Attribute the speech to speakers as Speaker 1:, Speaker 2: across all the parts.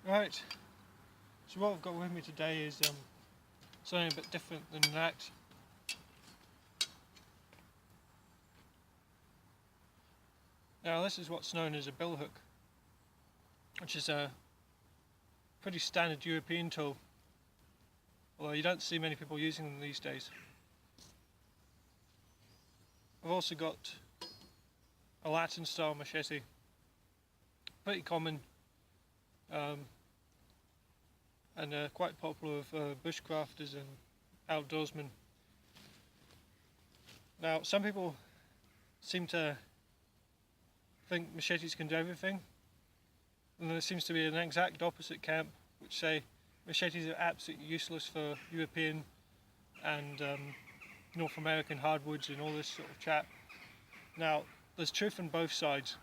Speaker 1: Right, so what I've got with me today is something a bit different than an axe. Now this is what's known as a billhook, which is a pretty standard European tool, although you don't see many people using them these days. I've also got a Latin style machete, pretty common and quite popular with bushcrafters and outdoorsmen. Now some people seem to think machetes can do everything, and there seems to be an exact opposite camp which say machetes are absolutely useless for European and North American hardwoods and all this sort of chat. Now there's truth on both sides.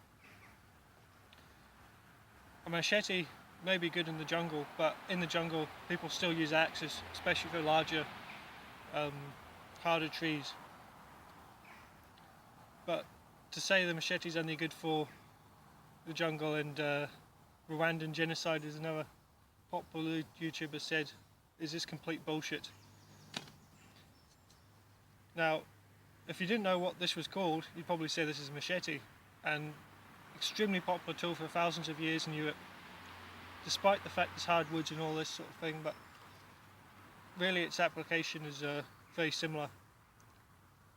Speaker 1: A machete may be good in the jungle, but in the jungle people still use axes, especially for larger, harder trees. But to say the machete is only good for the jungle and Rwandan genocide, as another popular YouTuber said, is this complete bullshit. Now, if you didn't know what this was called, you'd probably say this is a machete, and extremely popular tool for thousands of years in Europe, despite the fact it's hardwoods and all this sort of thing, but really its application is very similar.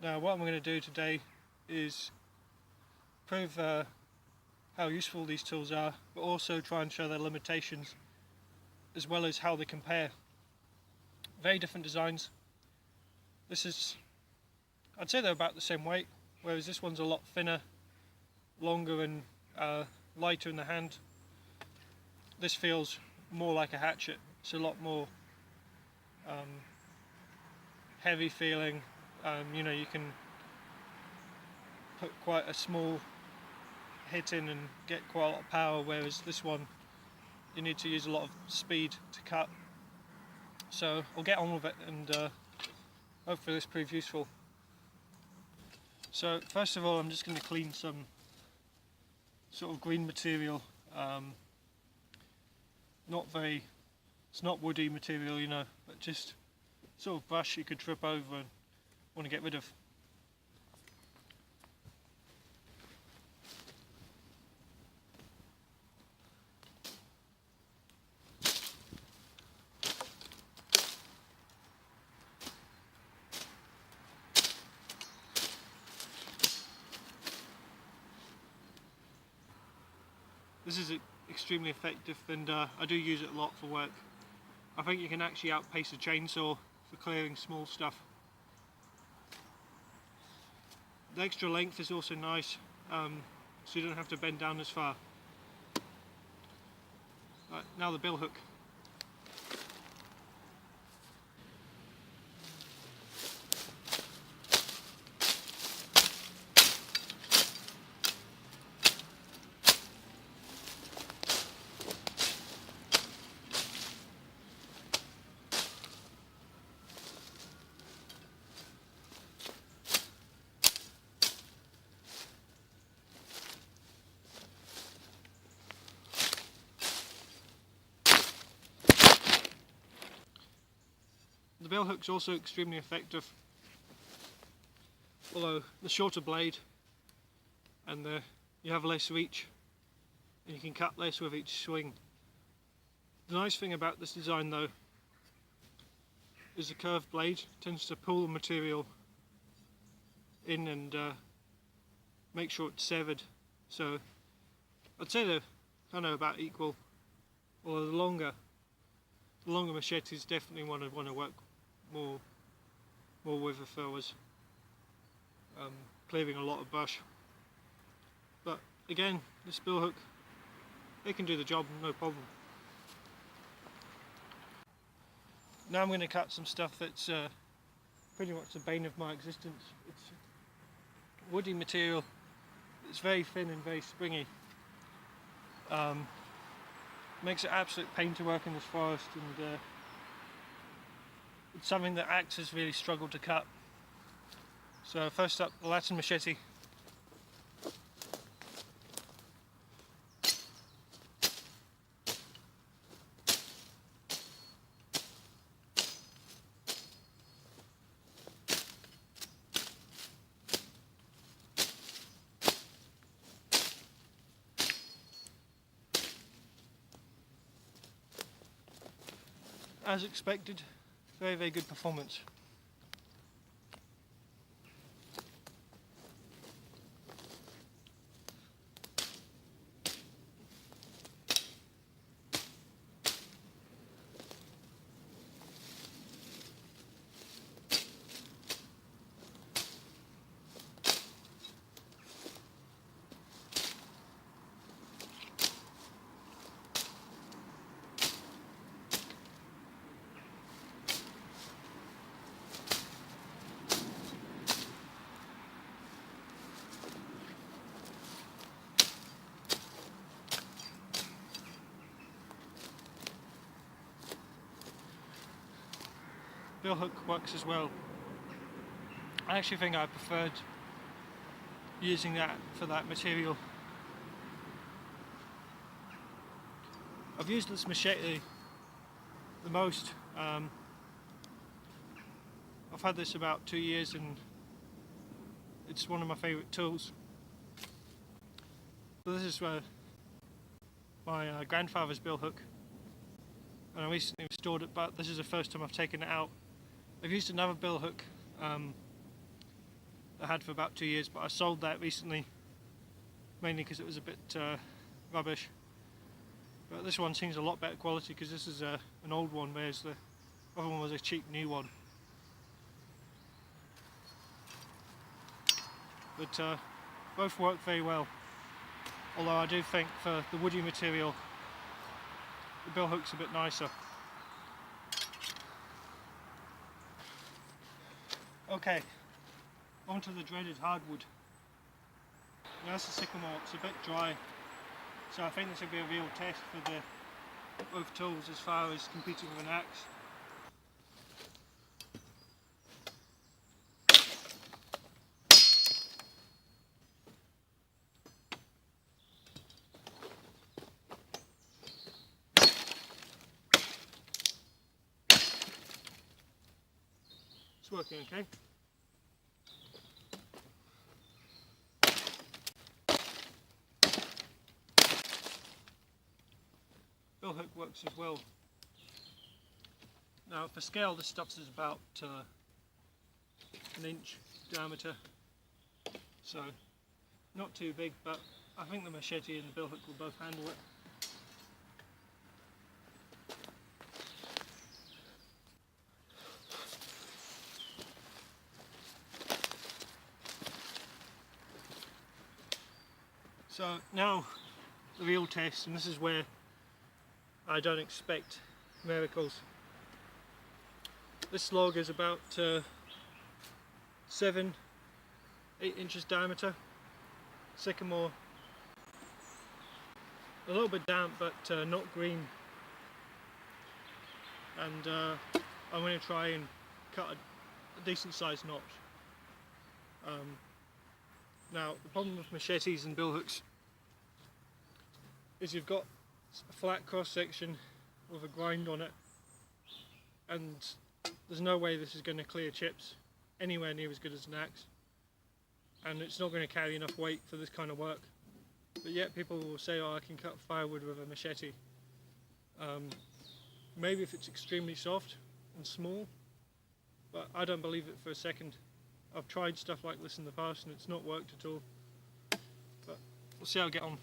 Speaker 1: Now what I'm going to do today is prove how useful these tools are, but also try and show their limitations, as well as how they compare. Very different designs. This is, I'd say they're about the same weight, whereas this one's a lot thinner, longer and lighter in the hand. This feels more like a hatchet. It's a lot more heavy feeling. You know, you can put quite a small hit in and get quite a lot of power, whereas this one you need to use a lot of speed to cut. So I'll get on with it, and hopefully this proves useful. So first of all, I'm just going to clean some sort of green material. It's not woody material, you know, but just sort of brush you could trip over and want to get rid of. This is extremely effective, and I do use it a lot for work. I think you can actually outpace a chainsaw for clearing small stuff. The extra length is also nice, so you don't have to bend down as far. Right, now the billhook. The billhook's also extremely effective, although the shorter blade and you have less reach and you can cut less with each swing. The nice thing about this design though is the curved blade tends to pull the material in and make sure it's severed. So I'd say they're kind of about equal, although the longer machetes definitely want to work more with if I was clearing a lot of brush. But again, this billhook, it can do the job, no problem. Now I'm going to cut some stuff that's pretty much the bane of my existence. It's woody material. It's very thin and very springy. Makes it absolute pain to work in this forest, and it's something that axes really struggle to cut. So first up, the Latin machete. as expected, very, very good performance. Billhook works as well. I actually think I preferred using that for that material. I've used this machete the most. I've had this about 2 years and it's one of my favourite tools. So this is my grandfather's billhook, and I recently restored it, but this is the first time I've taken it out. I've used another billhook I had for about 2 years, but I sold that recently, mainly because it was a bit rubbish. But this one seems a lot better quality because this is an old one, whereas the other one was a cheap new one. But both work very well, although I do think for the woody material the billhook's a bit nicer. Okay, onto the dreaded hardwood. Now that's the sycamore. It's a bit dry, so I think this will be a real test for both tools as far as competing with an axe. It's working okay. Billhook works as well. Now for scale, this stuff is about 1 inch diameter, so not too big, but I think the machete and the billhook will both handle it. So now the real test, and this is where I don't expect miracles. This log is about 7-8 inches diameter. Sycamore, a little bit damp but not green. And I'm going to try and cut a decent sized notch. Now the problem with machetes and billhooks is you've got a flat cross section with a grind on it, and there's no way this is going to clear chips anywhere near as good as an axe, and it's not going to carry enough weight for this kind of work. But yet people will say, oh, I can cut firewood with a machete. Maybe if it's extremely soft and small, but I don't believe it for a second. I've tried stuff like this in the past and it's not worked at all, but we'll see how I get on.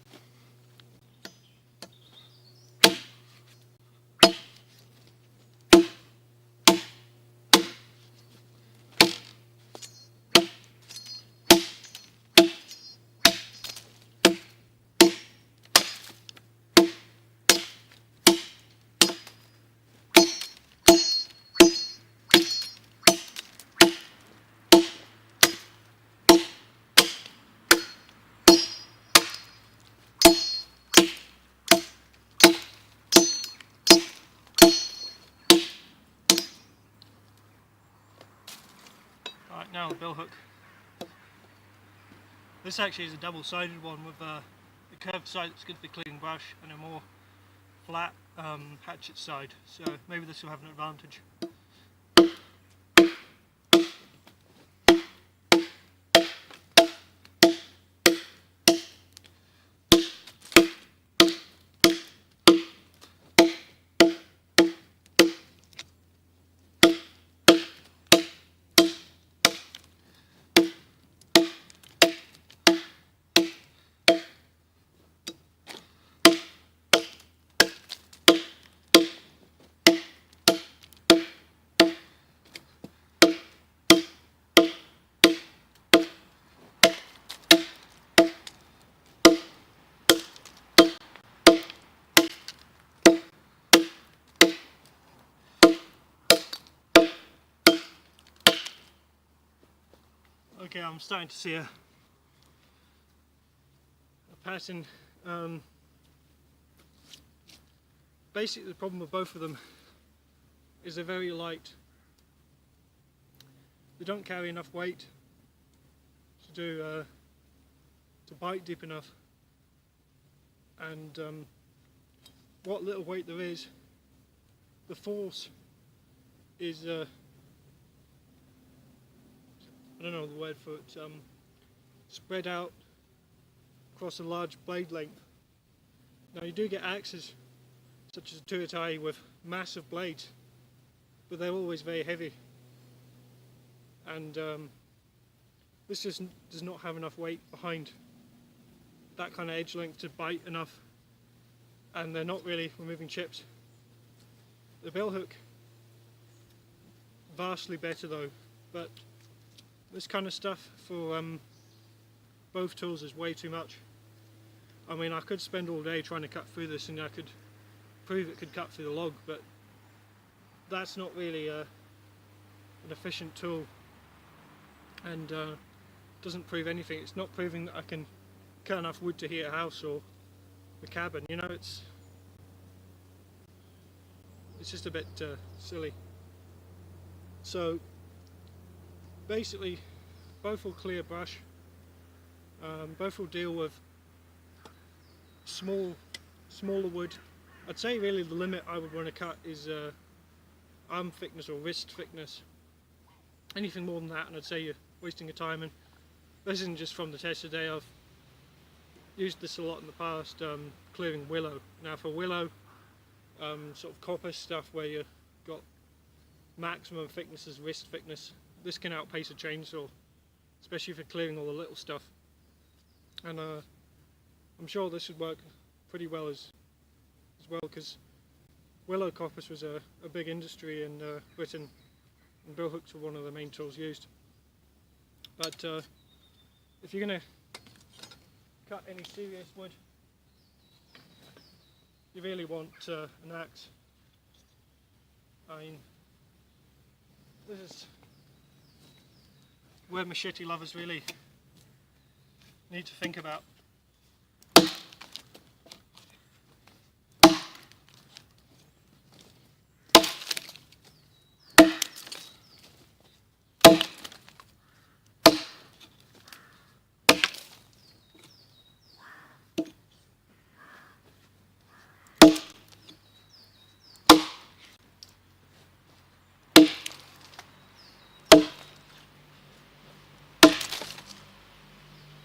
Speaker 1: Right, now the billhook. This actually is a double-sided one with a curved side that's good for cleaning brush and a more flat hatchet side, so maybe this will have an advantage. Okay, I'm starting to see a pattern. Basically the problem with both of them is they're very light. They don't carry enough weight to bite deep enough, and what little weight there is, the force is I don't know the word for it, spread out across a large blade length. Now you do get axes such as a tuatai with massive blades, but they're always very heavy, and this just does not have enough weight behind that kind of edge length to bite enough, and they're not really removing chips. The Billhook, vastly better though, but this kind of stuff for both tools is way too much. I mean, I could spend all day trying to cut through this and I could prove it could cut through the log, but that's not really an efficient tool, and doesn't prove anything. It's not proving that I can cut enough wood to heat a house or a cabin, you know, it's just a bit silly. So basically both will clear brush, both will deal with smaller wood. I'd say really the limit I would want to cut is arm thickness or wrist thickness. Anything more than that and I'd say you're wasting your time, and this isn't just from the test today. I've used this a lot in the past, clearing willow. Now for willow, sort of copper stuff where you've got maximum thickness as wrist thickness, this can outpace a chainsaw, especially for clearing all the little stuff. And I'm sure this would work pretty well as well, because willow coppice was a big industry in Britain, and billhooks were one of the main tools used. But if you're going to cut any serious wood, you really want an axe. I mean, this is where machete lovers really need to think about.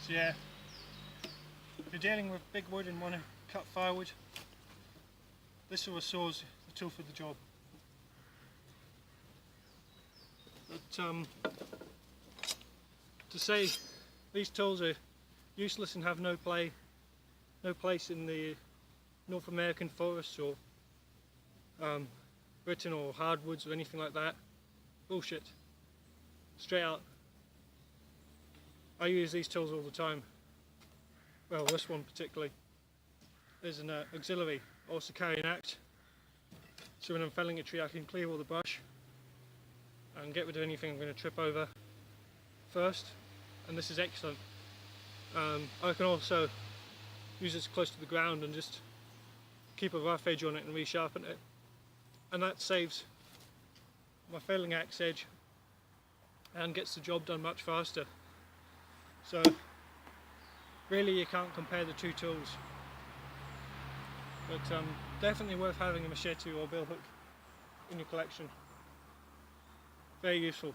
Speaker 1: So yeah, if you're dealing with big wood and want to cut firewood, this sort of saw is the tool for the job. But to say these tools are useless and have no place in the North American forests or Britain or hardwoods or anything like that, bullshit. Straight out. I use these tools all the time. Well, this one particularly. There's an auxiliary, also carry an axe. So when I'm felling a tree I can clear all the brush and get rid of anything I'm going to trip over first, and this is excellent. I can also use this close to the ground and just keep a rough edge on it and resharpen it, and that saves my felling axe edge and gets the job done much faster. So really you can't compare the two tools, but definitely worth having a machete or billhook in your collection. Very useful.